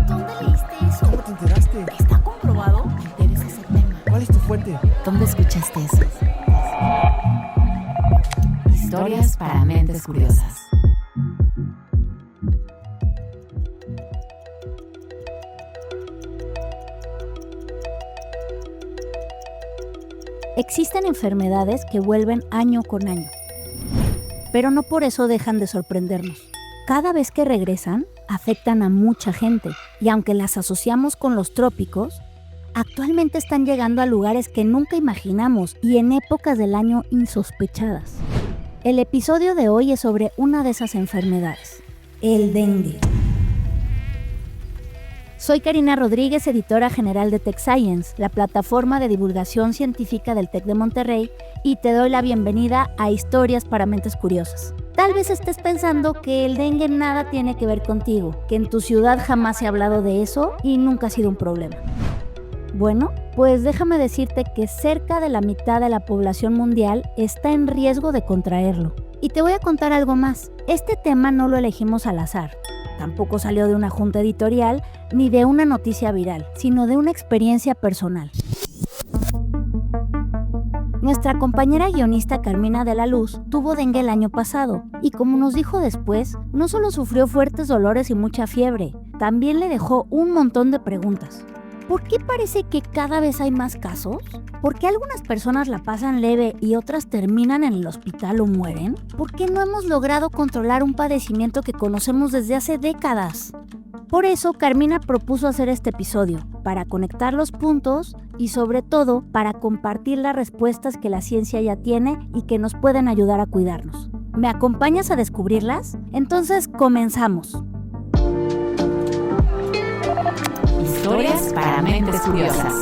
¿Dónde leíste eso? ¿Cómo te enteraste? ¿Está comprobado? Me interesa ese tema. ¿Cuál es tu fuente? ¿Dónde escuchaste eso? Historias para mentes curiosas. Existen enfermedades que vuelven año con año, pero no por eso dejan de sorprendernos. Cada vez que regresan, afectan a mucha gente, y aunque las asociamos con los trópicos, actualmente están llegando a lugares que nunca imaginamos y en épocas del año insospechadas. El episodio de hoy es sobre una de esas enfermedades, el dengue. Soy Karina Rodríguez, editora general de Tech Science, la plataforma de divulgación científica del TEC de Monterrey, y te doy la bienvenida a Historias para Mentes Curiosas. Tal vez estés pensando que el dengue nada tiene que ver contigo, que en tu ciudad jamás se ha hablado de eso y nunca ha sido un problema. Bueno, pues déjame decirte que cerca de la mitad de la población mundial está en riesgo de contraerlo. Y te voy a contar algo más. Este tema no lo elegimos al azar. Tampoco salió de una junta editorial ni de una noticia viral, sino de una experiencia personal. Nuestra compañera guionista Carmina de la Luz tuvo dengue el año pasado y, como nos dijo después, no solo sufrió fuertes dolores y mucha fiebre, también le dejó un montón de preguntas. ¿Por qué parece que cada vez hay más casos? ¿Por qué algunas personas la pasan leve y otras terminan en el hospital o mueren? ¿Por qué no hemos logrado controlar un padecimiento que conocemos desde hace décadas? Por eso, Carmina propuso hacer este episodio, para conectar los puntos y sobre todo para compartir las respuestas que la ciencia ya tiene y que nos pueden ayudar a cuidarnos. ¿Me acompañas a descubrirlas? Entonces, comenzamos. Historias para mentes curiosas.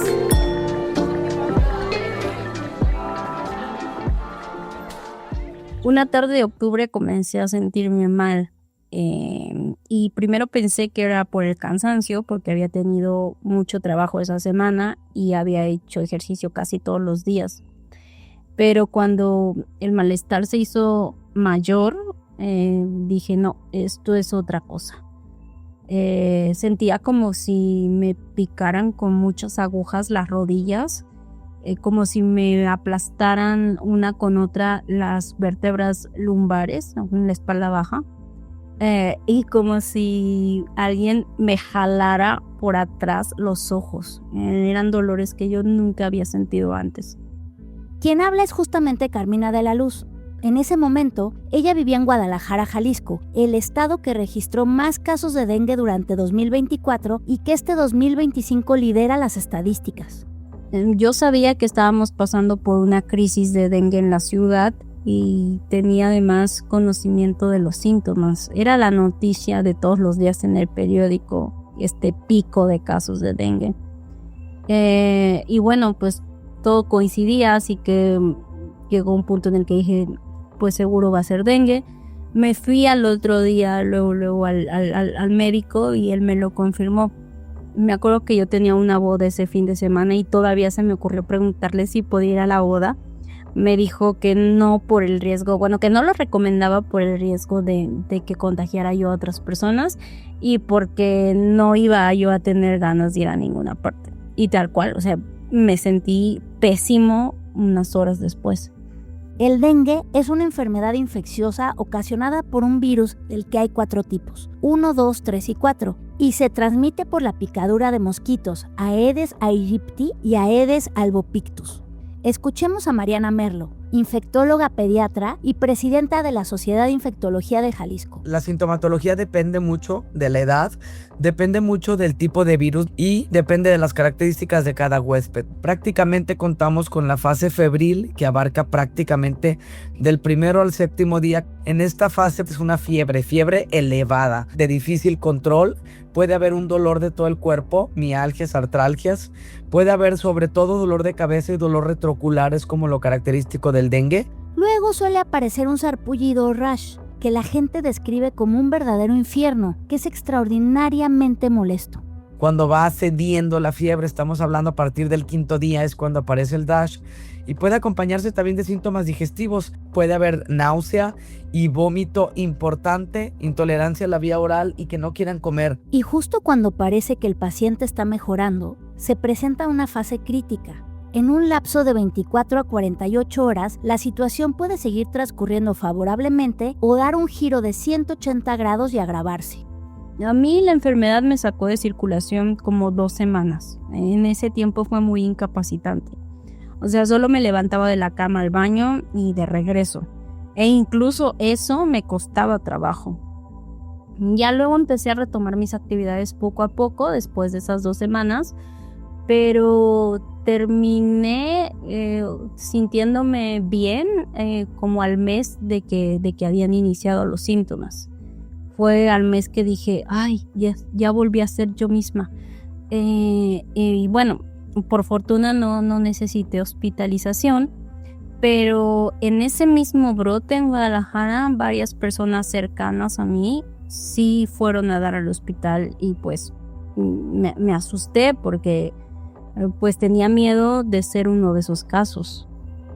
Una tarde de octubre comencé a sentirme mal y primero pensé que era por el cansancio porque había tenido mucho trabajo esa semana y había hecho ejercicio casi todos los días. Pero cuando el malestar se hizo mayor, dije no, esto es otra cosa. Sentía como si me picaran con muchas agujas las rodillas, como si me aplastaran una con otra las vértebras lumbares en la espalda baja, y como si alguien me jalara por atrás los ojos. Eran dolores que yo nunca había sentido antes. Quien habla es justamente Carmina de la Luz. En ese momento, ella vivía en Guadalajara, Jalisco, el estado que registró más casos de dengue durante 2024 y que este 2025 lidera las estadísticas. Yo sabía que estábamos pasando por una crisis de dengue en la ciudad y tenía además conocimiento de los síntomas. Era la noticia de todos los días en el periódico, este pico de casos de dengue. Y bueno, pues todo coincidía, así que llegó un punto en el que dije, pues seguro va a ser dengue. Me fui al otro día luego al médico y él me lo confirmó. Me acuerdo que yo tenía una boda ese fin de semana y todavía se me ocurrió preguntarle si podía ir a la boda. Me dijo que no por el riesgo, que no lo recomendaba por el riesgo de que contagiara yo a otras personas y porque no iba yo a tener ganas de ir a ninguna parte. Y tal cual, me sentí pésimo unas horas después. El dengue es una enfermedad infecciosa ocasionada por un virus del que hay 4 tipos, 1, 2, 3 y 4, y se transmite por la picadura de mosquitos Aedes aegypti y Aedes albopictus. Escuchemos a Mariana Merlo, infectóloga pediatra y presidenta de la Sociedad de Infectología de Jalisco. La sintomatología depende mucho de la edad, depende mucho del tipo de virus y depende de las características de cada huésped. Prácticamente contamos con la fase febril que abarca prácticamente del 1 al 7º día. En esta fase es una fiebre elevada, de difícil control. Puede haber un dolor de todo el cuerpo, mialgias, artralgias. Puede haber sobre todo dolor de cabeza y dolor retroocular, es como lo característico del dengue. Luego suele aparecer un sarpullido o rash, que la gente describe como un verdadero infierno, que es extraordinariamente molesto. Cuando va cediendo la fiebre, estamos hablando a partir del 5.º día, es cuando aparece el DASH. Y puede acompañarse también de síntomas digestivos. Puede haber náusea y vómito importante, intolerancia a la vía oral y que no quieran comer. Y justo cuando parece que el paciente está mejorando, se presenta una fase crítica. En un lapso de 24 a 48 horas, la situación puede seguir transcurriendo favorablemente o dar un giro de 180 grados y agravarse. A mí la enfermedad me sacó de circulación como 2 semanas. En ese tiempo fue muy incapacitante. O sea, solo me levantaba de la cama al baño y de regreso. E incluso eso me costaba trabajo. Ya luego empecé a retomar mis actividades poco a poco después de esas 2 semanas, pero terminé sintiéndome bien como al mes de que habían iniciado los síntomas. Fue al mes que dije, ay, ya volví a ser yo misma. Y bueno, por fortuna no necesité hospitalización, pero en ese mismo brote en Guadalajara, varias personas cercanas a mí sí fueron a dar al hospital y pues me asusté porque pues tenía miedo de ser uno de esos casos.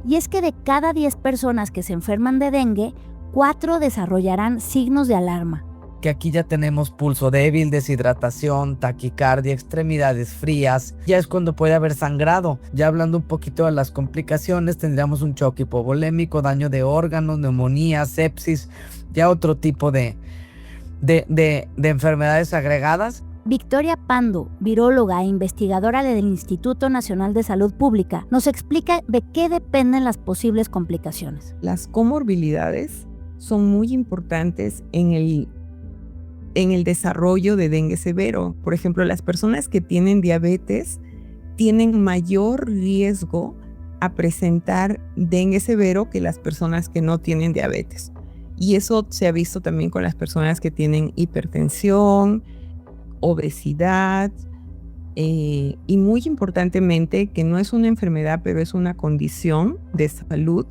Y es que de cada 10 personas que se enferman de dengue, 4 desarrollarán signos de alarma. Que aquí ya tenemos pulso débil, deshidratación, taquicardia, extremidades frías. Ya es cuando puede haber sangrado. Ya hablando un poquito de las complicaciones, tendríamos un choque hipovolémico, daño de órganos, neumonía, sepsis, ya otro tipo de enfermedades agregadas. Victoria Pando, viróloga e investigadora del Instituto Nacional de Salud Pública, nos explica de qué dependen las posibles complicaciones. Las comorbilidades son muy importantes en el desarrollo de dengue severo. Por ejemplo, las personas que tienen diabetes tienen mayor riesgo a presentar dengue severo que las personas que no tienen diabetes. Y eso se ha visto también con las personas que tienen hipertensión, obesidad y muy importantemente, que no es una enfermedad, pero es una condición de salud.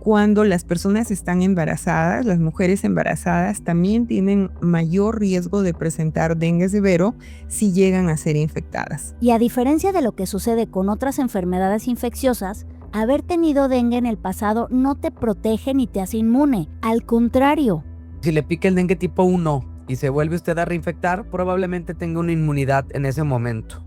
Cuando las personas están embarazadas, las mujeres embarazadas también tienen mayor riesgo de presentar dengue severo si llegan a ser infectadas. Y a diferencia de lo que sucede con otras enfermedades infecciosas, haber tenido dengue en el pasado no te protege ni te hace inmune. Al contrario. Si le pica el dengue tipo 1 y se vuelve usted a reinfectar, probablemente tenga una inmunidad en ese momento.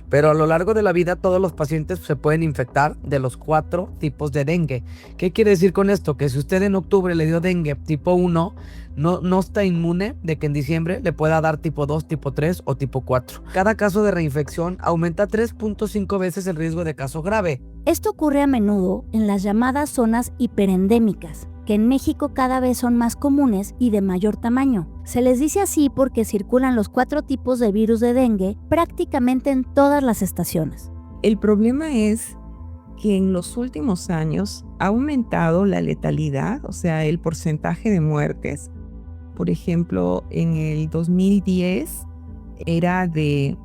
Pero a lo largo de la vida todos los pacientes se pueden infectar de los 4 tipos de dengue. ¿Qué quiere decir con esto? Que si usted en octubre le dio dengue tipo 1, no está inmune de que en diciembre le pueda dar tipo 2, tipo 3 o tipo 4. Cada caso de reinfección aumenta 3.5 veces el riesgo de caso grave. Esto ocurre a menudo en las llamadas zonas hiperendémicas, que en México cada vez son más comunes y de mayor tamaño. Se les dice así porque circulan los 4 tipos de virus de dengue prácticamente en todas las estaciones. El problema es que en los últimos años ha aumentado la letalidad, o sea, el porcentaje de muertes. Por ejemplo, en el 2010 era de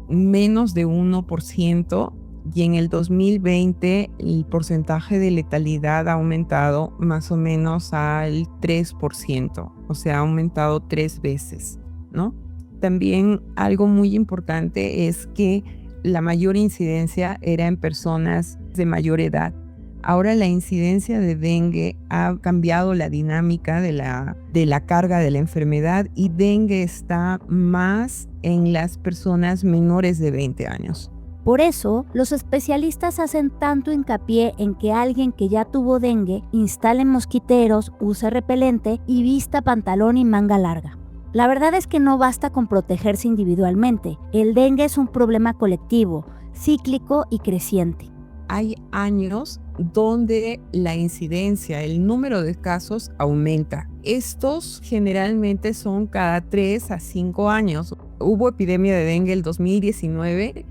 menos de 1%, y en el 2020 el porcentaje de letalidad ha aumentado más o menos al 3%, o sea, ha aumentado 3 veces, ¿no? También algo muy importante es que la mayor incidencia era en personas de mayor edad. Ahora la incidencia de dengue ha cambiado la dinámica de la carga de la enfermedad y dengue está más en las personas menores de 20 años. Por eso, los especialistas hacen tanto hincapié en que alguien que ya tuvo dengue instale mosquiteros, use repelente y vista pantalón y manga larga. La verdad es que no basta con protegerse individualmente. El dengue es un problema colectivo, cíclico y creciente. Hay años donde la incidencia, el número de casos aumenta. Estos generalmente son cada 3 a 5 años. Hubo epidemia de dengue el 2019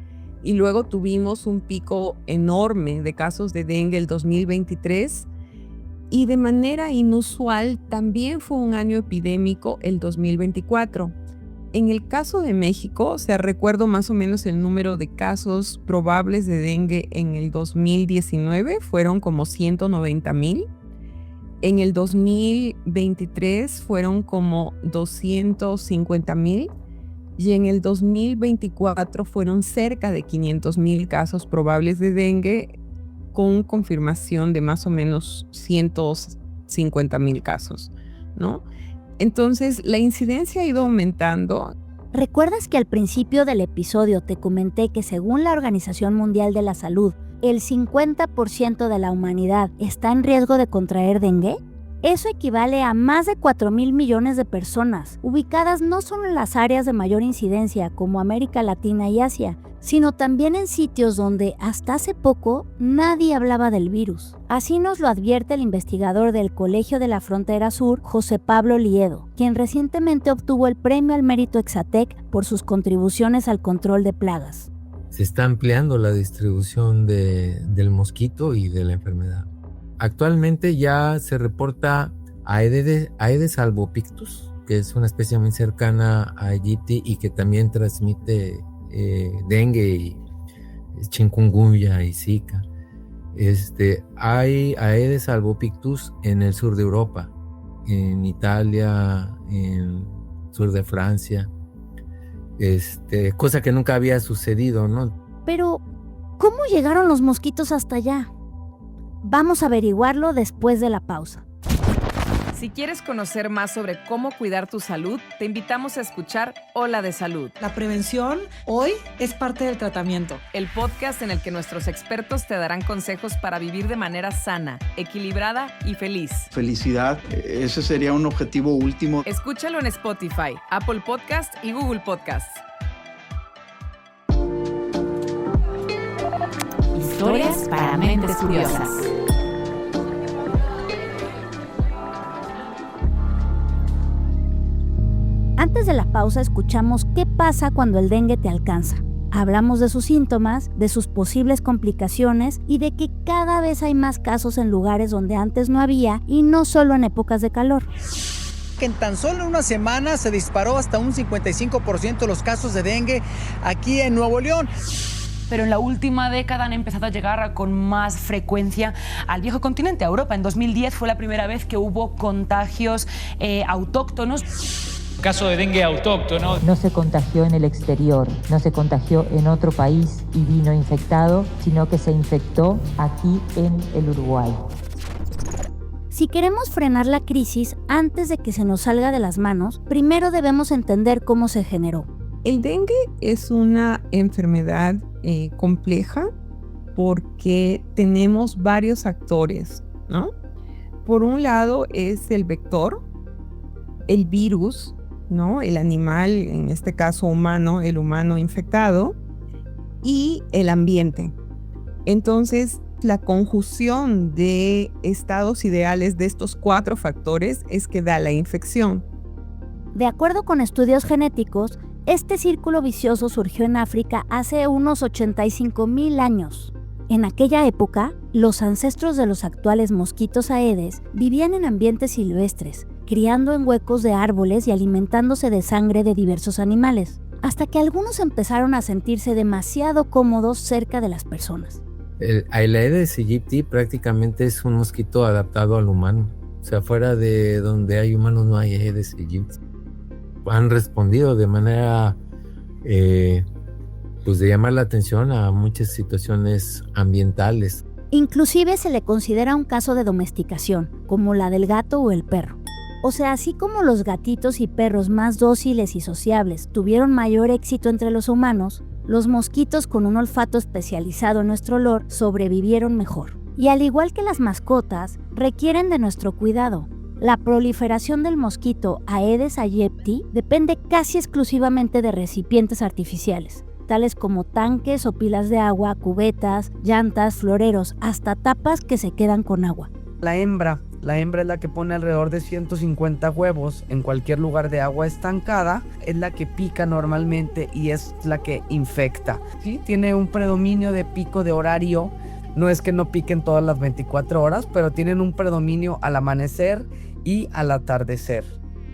y luego tuvimos un pico enorme de casos de dengue el 2023 y de manera inusual también fue un año epidémico el 2024. En el caso de México, o sea, recuerdo más o menos el número de casos probables de dengue en el 2019 fueron como 190,000. En el 2023 fueron como 250,000 y en el 2024 fueron cerca de 500,000 casos probables de dengue, con confirmación de más o menos 150,000 casos, ¿no? Entonces, la incidencia ha ido aumentando. ¿Recuerdas que al principio del episodio te comenté que según la Organización Mundial de la Salud, el 50% de la humanidad está en riesgo de contraer dengue? Eso equivale a más de 4,000 millones de personas, ubicadas no solo en las áreas de mayor incidencia como América Latina y Asia, sino también en sitios donde hasta hace poco nadie hablaba del virus. Así nos lo advierte el investigador del Colegio de la Frontera Sur, José Pablo Liedo, quien recientemente obtuvo el premio al mérito Exatec por sus contribuciones al control de plagas. Se está ampliando la distribución del mosquito y de la enfermedad. Actualmente ya se reporta Aedes albopictus, que es una especie muy cercana a Aegypti y que también transmite dengue y chikungunya y zika. Hay Aedes albopictus en el sur de Europa, en Italia, en sur de Francia, cosa que nunca había sucedido, ¿no? Pero, ¿cómo llegaron los mosquitos hasta allá? Vamos a averiguarlo después de la pausa. Si quieres conocer más sobre cómo cuidar tu salud, te invitamos a escuchar Hola de Salud. La prevención hoy es parte del tratamiento. El podcast en el que nuestros expertos te darán consejos para vivir de manera sana, equilibrada y feliz. Felicidad, ese sería un objetivo último. Escúchalo en Spotify, Apple Podcast y Google Podcasts. Historias para mentes curiosas. Antes de la pausa escuchamos qué pasa cuando el dengue te alcanza. Hablamos de sus síntomas, de sus posibles complicaciones y de que cada vez hay más casos en lugares donde antes no había y no solo en épocas de calor. Que en tan solo una semana se disparó hasta un 55% los casos de dengue aquí en Nuevo León. Pero en la última década han empezado a llegar con más frecuencia al viejo continente, a Europa. En 2010 fue la primera vez que hubo contagios autóctonos. Caso de dengue autóctono. No se contagió en el exterior, no se contagió en otro país y vino infectado, sino que se infectó aquí en el Uruguay. Si queremos frenar la crisis antes de que se nos salga de las manos, primero debemos entender cómo se generó. El dengue es una enfermedad compleja porque tenemos varios actores, ¿no? Por un lado es el vector, el virus, ¿no? El animal, en este caso humano, el humano infectado, y el ambiente. Entonces, la conjunción de estados ideales de estos 4 factores es que da la infección. De acuerdo con estudios genéticos, este círculo vicioso surgió en África hace unos 85,000 años. En aquella época, los ancestros de los actuales mosquitos Aedes vivían en ambientes silvestres, criando en huecos de árboles y alimentándose de sangre de diversos animales, hasta que algunos empezaron a sentirse demasiado cómodos cerca de las personas. El Aedes aegypti prácticamente es un mosquito adaptado al humano. O sea, fuera de donde hay humanos no hay Aedes aegypti. Han respondido de manera pues de llamar la atención a muchas situaciones ambientales. Inclusive se le considera un caso de domesticación, como la del gato o el perro. O sea, así como los gatitos y perros más dóciles y sociables tuvieron mayor éxito entre los humanos, los mosquitos con un olfato especializado en nuestro olor sobrevivieron mejor. Y al igual que las mascotas, requieren de nuestro cuidado. La proliferación del mosquito Aedes aegypti depende casi exclusivamente de recipientes artificiales, tales como tanques o pilas de agua, cubetas, llantas, floreros, hasta tapas que se quedan con agua. La hembra es la que pone alrededor de 150 huevos en cualquier lugar de agua estancada, es la que pica normalmente y es la que infecta. ¿Sí? Tiene un predominio de pico de horario, no es que no piquen todas las 24 horas, pero tienen un predominio al amanecer y al atardecer.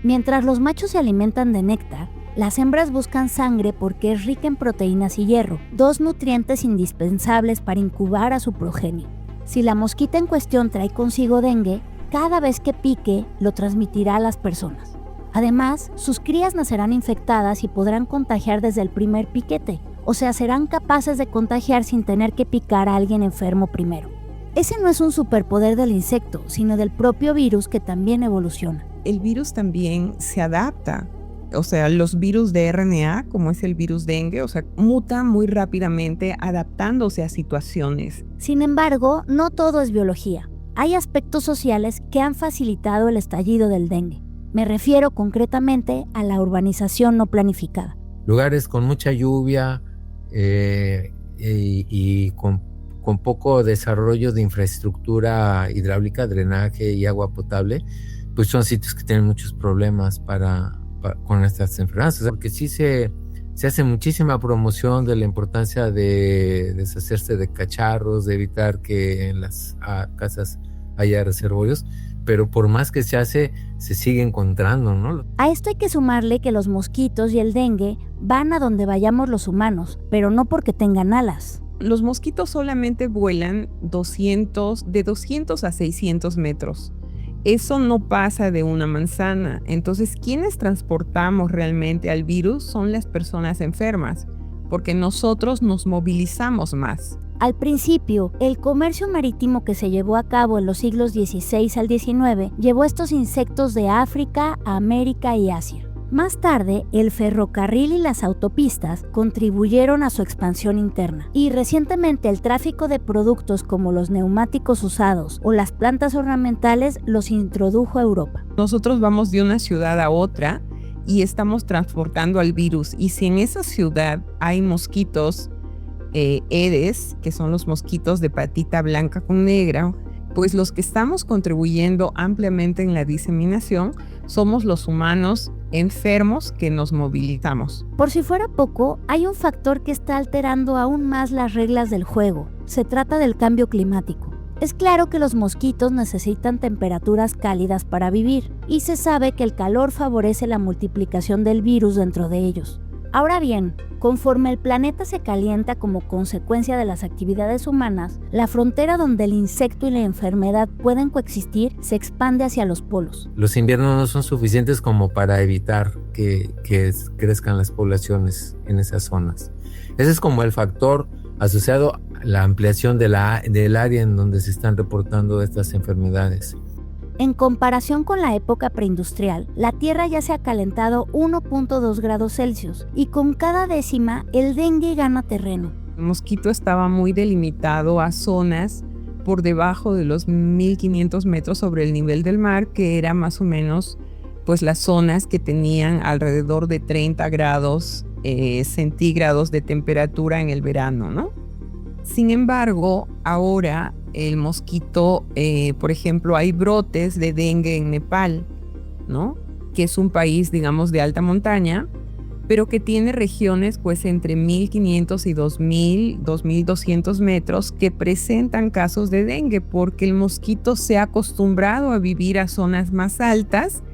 Mientras los machos se alimentan de néctar, las hembras buscan sangre porque es rica en proteínas y hierro, 2 nutrientes indispensables para incubar a su progenie. Si la mosquita en cuestión trae consigo dengue, cada vez que pique lo transmitirá a las personas. Además, sus crías nacerán infectadas y podrán contagiar desde el primer piquete, o sea, serán capaces de contagiar sin tener que picar a alguien enfermo primero. Ese no es un superpoder del insecto, sino del propio virus que también evoluciona. El virus también se adapta. O sea, los virus de RNA, como es el virus dengue, o sea, mutan muy rápidamente adaptándose a situaciones. Sin embargo, no todo es biología. Hay aspectos sociales que han facilitado el estallido del dengue. Me refiero concretamente a la urbanización no planificada. Lugares con mucha lluvia y con poco desarrollo de infraestructura hidráulica, drenaje y agua potable, pues son sitios que tienen muchos problemas con estas enfermedades, porque sí se hace muchísima promoción de la importancia de deshacerse de cacharros, de evitar que en las casas haya reservorios, pero por más que se hace, se sigue encontrando, ¿no? A esto hay que sumarle que los mosquitos y el dengue van a donde vayamos los humanos, pero no porque tengan alas. Los mosquitos solamente vuelan de 200 a 600 metros. Eso no pasa de una manzana. Entonces, quienes transportamos realmente al virus son las personas enfermas, porque nosotros nos movilizamos más. Al principio, el comercio marítimo que se llevó a cabo en los siglos XVI al XIX llevó estos insectos de África a América y Asia. Más tarde, el ferrocarril y las autopistas contribuyeron a su expansión interna. Y recientemente el tráfico de productos como los neumáticos usados o las plantas ornamentales los introdujo a Europa. Nosotros vamos de una ciudad a otra y estamos transportando al virus. Y si en esa ciudad hay mosquitos Aedes, que son los mosquitos de patita blanca con negra, pues los que estamos contribuyendo ampliamente en la diseminación somos los humanos enfermos que nos movilizamos. Por si fuera poco, hay un factor que está alterando aún más las reglas del juego. Se trata del cambio climático. Es claro que los mosquitos necesitan temperaturas cálidas para vivir, y se sabe que el calor favorece la multiplicación del virus dentro de ellos. Ahora bien, conforme el planeta se calienta como consecuencia de las actividades humanas, la frontera donde el insecto y la enfermedad pueden coexistir se expande hacia los polos. Los inviernos no son suficientes como para evitar que crezcan las poblaciones en esas zonas. Ese es como el factor asociado a la ampliación del área en donde se están reportando estas enfermedades. En comparación con la época preindustrial, la Tierra ya se ha calentado 1.2 grados Celsius y con cada décima el dengue gana terreno. El mosquito estaba muy delimitado a zonas por debajo de los 1500 metros sobre el nivel del mar, que era más o menos pues las zonas que tenían alrededor de 30 grados centígrados de temperatura en el verano, ¿no? Sin embargo, ahora el mosquito, por ejemplo, hay brotes de dengue en Nepal, ¿no? Que es un país, digamos, de alta montaña, pero que tiene regiones pues entre 1500 y 2200 metros que presentan casos de dengue, porque el mosquito se ha acostumbrado a vivir a zonas más altas,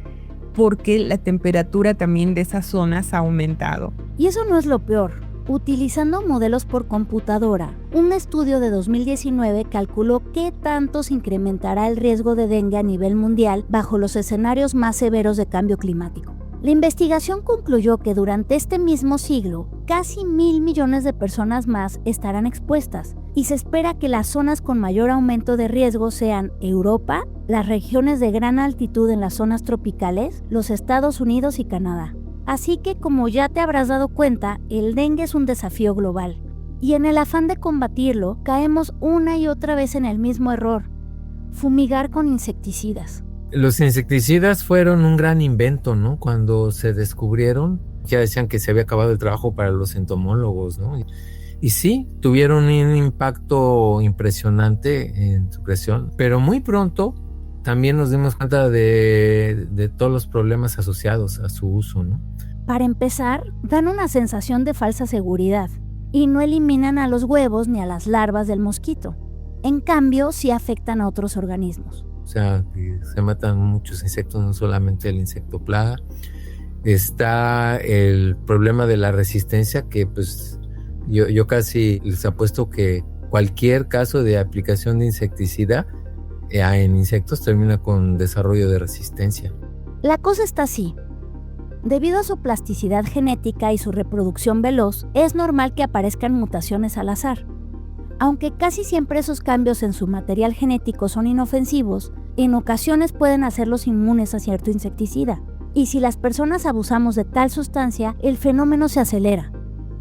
porque la temperatura también de esas zonas ha aumentado. Y eso no es lo peor. Utilizando modelos por computadora, un estudio de 2019 calculó qué tanto se incrementará el riesgo de dengue a nivel mundial bajo los escenarios más severos de cambio climático. La investigación concluyó que durante este mismo siglo, casi 1.000 millones de personas más estarán expuestas, y se espera que las zonas con mayor aumento de riesgo sean Europa, las regiones de gran altitud en las zonas tropicales, los Estados Unidos y Canadá. Así que, como ya te habrás dado cuenta, el dengue es un desafío global. Y en el afán de combatirlo, caemos una y otra vez en el mismo error: fumigar con insecticidas. Los insecticidas fueron un gran invento, ¿no? Cuando se descubrieron, ya decían que se había acabado el trabajo para los entomólogos, ¿no? Y sí, tuvieron un impacto impresionante en su creación, pero muy pronto también nos dimos cuenta de todos los problemas asociados a su uso, ¿no? Para empezar, dan una sensación de falsa seguridad y no eliminan a los huevos ni a las larvas del mosquito. En cambio, sí afectan a otros organismos. O sea, se matan muchos insectos, no solamente el insecto plaga. Está el problema de la resistencia, que pues yo casi les apuesto que cualquier caso de aplicación de insecticida en insectos termina con desarrollo de resistencia. La cosa está así. Debido a su plasticidad genética y su reproducción veloz, es normal que aparezcan mutaciones al azar. Aunque casi siempre esos cambios en su material genético son inofensivos, en ocasiones pueden hacerlos inmunes a cierto insecticida. Y si las personas abusamos de tal sustancia, el fenómeno se acelera.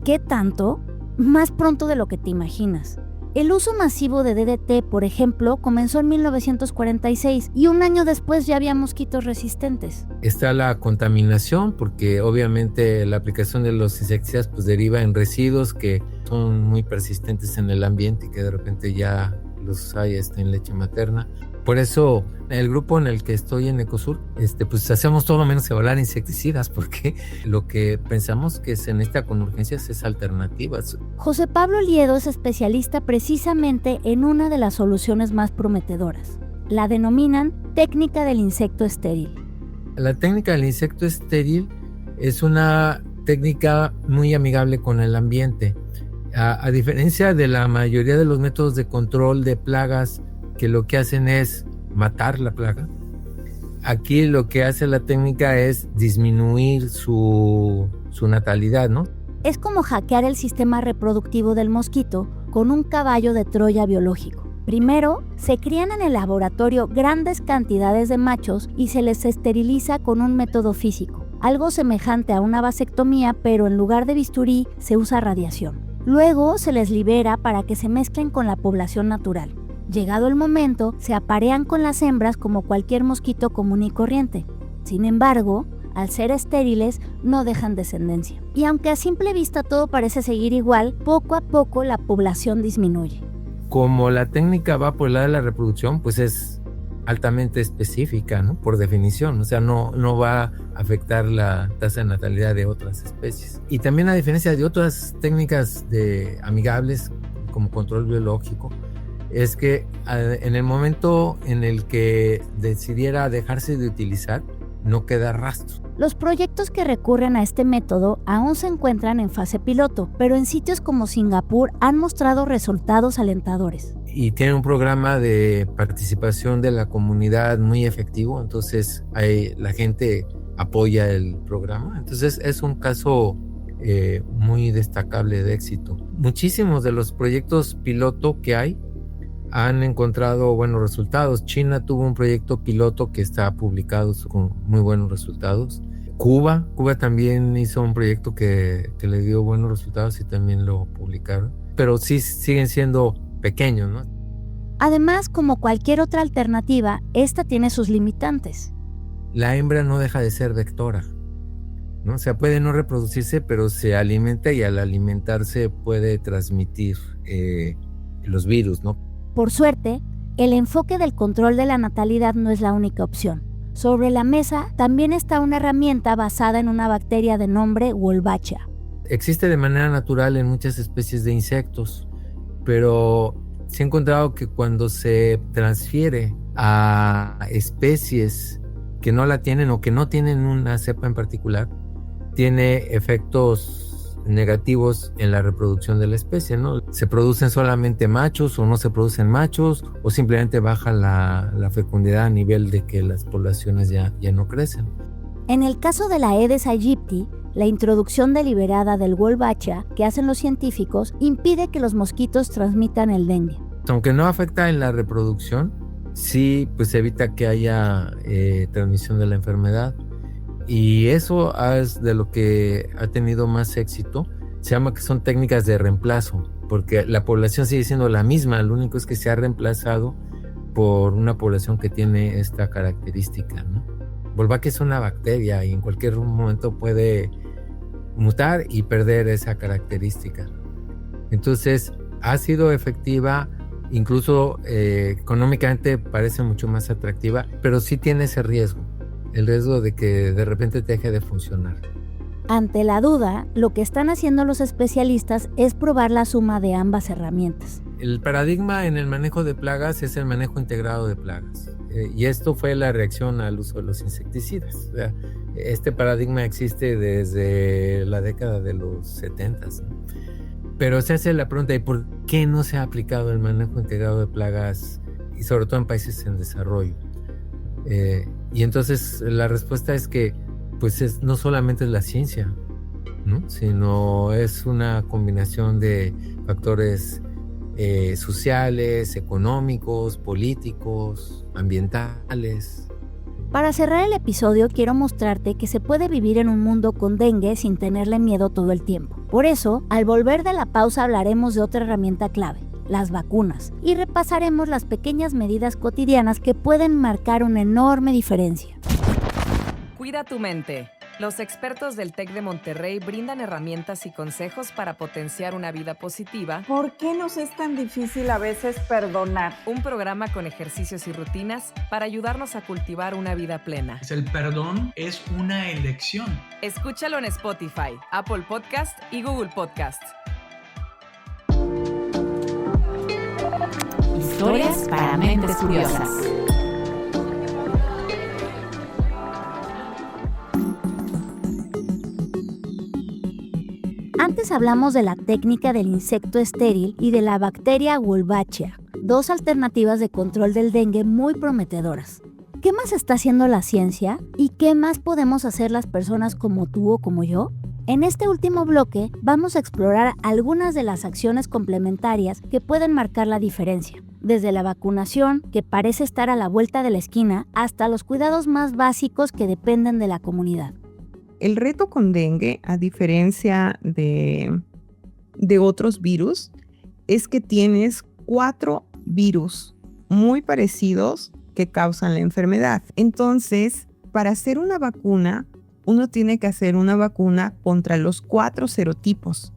¿Qué tanto? Más pronto de lo que te imaginas. El uso masivo de DDT, por ejemplo, comenzó en 1946 y un año después ya había mosquitos resistentes. Está la contaminación, porque obviamente la aplicación de los insecticidas pues deriva en residuos que son muy persistentes en el ambiente y que de repente ya los hay en leche materna. Por eso el grupo en el que estoy en Ecosur, pues hacemos todo menos evaluar insecticidas, porque lo que pensamos que se necesita con urgencias es alternativas. José Pablo Liedo es especialista precisamente en una de las soluciones más prometedoras. La denominan técnica del insecto estéril. La técnica del insecto estéril es una técnica muy amigable con el ambiente. A diferencia de la mayoría de los métodos de control de plagas, que lo que hacen es matar la plaga, aquí lo que hace la técnica es disminuir su natalidad, ¿no? Es como hackear el sistema reproductivo del mosquito con un caballo de Troya biológico. Primero, se crían en el laboratorio grandes cantidades de machos y se les esteriliza con un método físico, algo semejante a una vasectomía, pero en lugar de bisturí se usa radiación. Luego se les libera para que se mezclen con la población natural. Llegado el momento, se aparean con las hembras como cualquier mosquito común y corriente. Sin embargo, al ser estériles, no dejan descendencia. Y aunque a simple vista todo parece seguir igual, poco a poco la población disminuye. Como la técnica va por el lado de la reproducción, pues es altamente específica, ¿no? Por definición, o sea, no va a afectar la tasa de natalidad de otras especies. Y también, a diferencia de otras técnicas amigables como control biológico, es que en el momento en el que decidiera dejarse de utilizar, no queda rastro. Los proyectos que recurren a este método aún se encuentran en fase piloto, pero en sitios como Singapur han mostrado resultados alentadores. Y tienen un programa de participación de la comunidad muy efectivo, entonces la gente apoya el programa. Entonces es un caso muy destacable de éxito. Muchísimos de los proyectos piloto que hay han encontrado buenos resultados. China tuvo un proyecto piloto que está publicado con muy buenos resultados. Cuba también hizo un proyecto que le dio buenos resultados y también lo publicaron. Pero sí siguen siendo pequeños, ¿no? Además, como cualquier otra alternativa, esta tiene sus limitantes. La hembra no deja de ser vectora, ¿no? O sea, puede no reproducirse, pero se alimenta y al alimentarse puede transmitir los virus, ¿no? Por suerte, el enfoque del control de la natalidad no es la única opción. Sobre la mesa también está una herramienta basada en una bacteria de nombre Wolbachia. Existe de manera natural en muchas especies de insectos, pero se ha encontrado que cuando se transfiere a especies que no la tienen o que no tienen una cepa en particular, tiene efectos negativos en la reproducción de la especie, ¿no? Se producen solamente machos o no se producen machos, o simplemente baja la fecundidad a nivel de que las poblaciones ya no crecen. En el caso de la Aedes aegypti, la introducción deliberada del Wolbachia que hacen los científicos impide que los mosquitos transmitan el dengue. Aunque no afecta en la reproducción, sí pues evita que haya transmisión de la enfermedad. Y eso es de lo que ha tenido más éxito. Se llama que son técnicas de reemplazo, porque la población sigue siendo la misma, lo único es que se ha reemplazado por una población que tiene esta característica, ¿no? Wolbachia es una bacteria y en cualquier momento puede mutar y perder esa característica. Entonces ha sido efectiva, incluso económicamente parece mucho más atractiva, pero sí tiene ese riesgo. El riesgo de que de repente deje de funcionar. Ante la duda, lo que están haciendo los especialistas es probar la suma de ambas herramientas. El paradigma en el manejo de plagas es el manejo integrado de plagas. Y esto fue la reacción al uso de los insecticidas. O sea, este paradigma existe desde la década de los 70s, ¿no? Pero se hace la pregunta de por qué no se ha aplicado el manejo integrado de plagas, y sobre todo en países en desarrollo. Y entonces la respuesta es que pues no solamente es la ciencia, ¿no? Sino es una combinación de factores sociales, económicos, políticos, ambientales. Para cerrar el episodio, quiero mostrarte que se puede vivir en un mundo con dengue sin tenerle miedo todo el tiempo. Por eso, al volver de la pausa hablaremos de otra herramienta clave, las vacunas, y repasaremos las pequeñas medidas cotidianas que pueden marcar una enorme diferencia. Cuida tu mente. Los expertos del TEC de Monterrey brindan herramientas y consejos para potenciar una vida positiva. ¿Por qué nos es tan difícil a veces perdonar? Un programa con ejercicios y rutinas para ayudarnos a cultivar una vida plena. El perdón es una elección. Escúchalo en Spotify, Apple Podcast y Google Podcast. Historias para mentes curiosas. Antes hablamos de la técnica del insecto estéril y de la bacteria Wolbachia, dos alternativas de control del dengue muy prometedoras. ¿Qué más está haciendo la ciencia? ¿Y qué más podemos hacer las personas como tú o como yo? En este último bloque vamos a explorar algunas de las acciones complementarias que pueden marcar la diferencia, desde la vacunación, que parece estar a la vuelta de la esquina, hasta los cuidados más básicos que dependen de la comunidad. El reto con dengue, a diferencia de otros virus, es que tienes 4 virus muy parecidos que causan la enfermedad. Entonces, para hacer una vacuna, uno tiene que hacer una vacuna contra los 4 serotipos,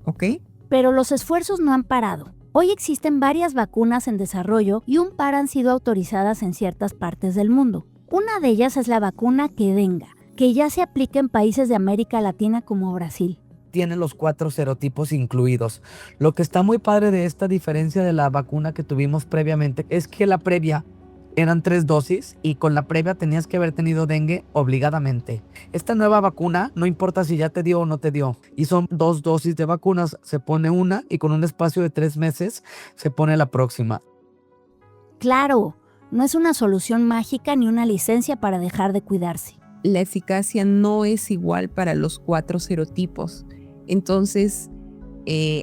¿ok? Pero los esfuerzos no han parado. Hoy existen varias vacunas en desarrollo y un par han sido autorizadas en ciertas partes del mundo. Una de ellas es la vacuna Qdenga, que ya se aplica en países de América Latina como Brasil. Tiene los 4 serotipos incluidos. Lo que está muy padre de esta diferencia de la vacuna que tuvimos previamente es que la previa eran 3 dosis y con la previa tenías que haber tenido dengue obligadamente. Esta nueva vacuna, no importa si ya te dio o no te dio, y son 2 dosis de vacunas, se pone una y con un espacio de 3 meses se pone la próxima. Claro, no es una solución mágica ni una licencia para dejar de cuidarse. La eficacia no es igual para los 4 serotipos. Entonces,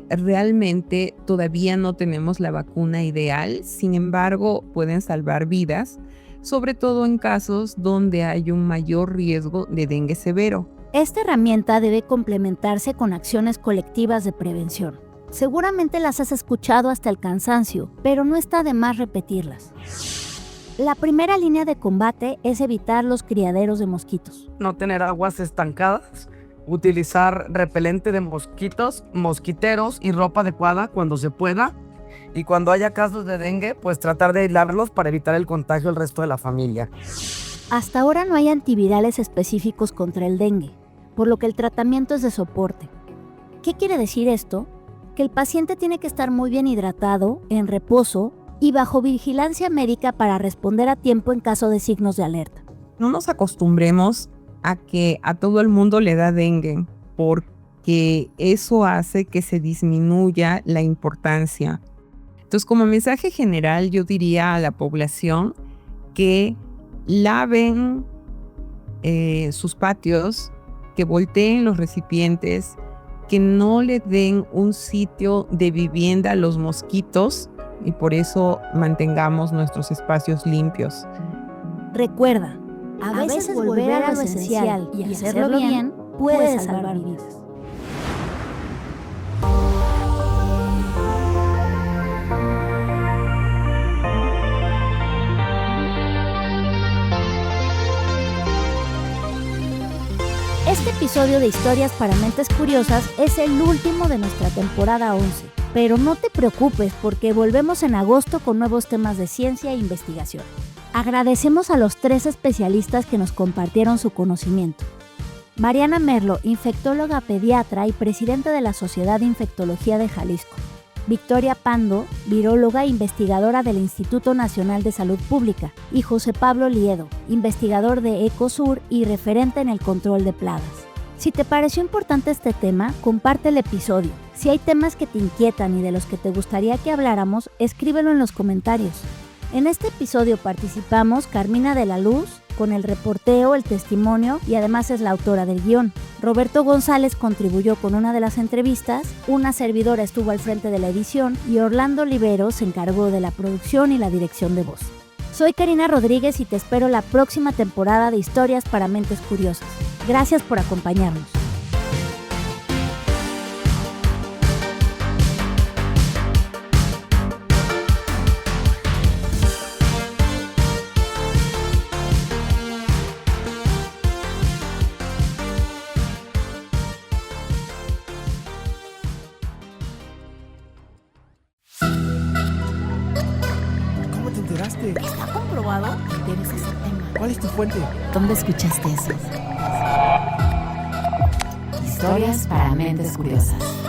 realmente todavía no tenemos la vacuna ideal. Sin embargo, pueden salvar vidas, sobre todo en casos donde hay un mayor riesgo de dengue severo. Esta herramienta debe complementarse con acciones colectivas de prevención. Seguramente las has escuchado hasta el cansancio, pero no está de más repetirlas. La primera línea de combate es evitar los criaderos de mosquitos. No tener aguas estancadas, utilizar repelente de mosquitos, mosquiteros y ropa adecuada cuando se pueda. Y cuando haya casos de dengue, pues tratar de aislarlos para evitar el contagio al resto de la familia. Hasta ahora no hay antivirales específicos contra el dengue, por lo que el tratamiento es de soporte. ¿Qué quiere decir esto? Que el paciente tiene que estar muy bien hidratado, en reposo y bajo vigilancia médica para responder a tiempo en caso de signos de alerta. No nos acostumbremos a que a todo el mundo le da dengue, porque eso hace que se disminuya la importancia. Entonces, como mensaje general, yo diría a la población que laven sus patios, que volteen los recipientes, que no le den un sitio de vivienda a los mosquitos y por eso mantengamos nuestros espacios limpios. Recuerda, a veces volver a lo esencial y hacerlo bien puede salvar vidas. Este episodio de Historias para Mentes Curiosas es el último de nuestra temporada 11. Pero no te preocupes porque volvemos en agosto con nuevos temas de ciencia e investigación. Agradecemos a los 3 especialistas que nos compartieron su conocimiento. Mariana Merlo, infectóloga pediatra y presidenta de la Sociedad de Infectología de Jalisco. Victoria Pando, viróloga e investigadora del Instituto Nacional de Salud Pública. Y José Pablo Liedo, investigador de Ecosur y referente en el control de plagas. Si te pareció importante este tema, comparte el episodio. Si hay temas que te inquietan y de los que te gustaría que habláramos, escríbelo en los comentarios. En este episodio participamos Carmina de la Luz, con el reporteo, el testimonio y además es la autora del guión. Roberto González contribuyó con una de las entrevistas, una servidora estuvo al frente de la edición y Orlando Olivero se encargó de la producción y la dirección de voz. Soy Karina Rodríguez y te espero la próxima temporada de Historias para Mentes Curiosas. Gracias por acompañarnos. ¿Cómo te enteraste? ¿Está comprobado que tienes ese tema? ¿Cuál es tu fuente? ¿Dónde escuchaste eso? Historias para Mentes Curiosas.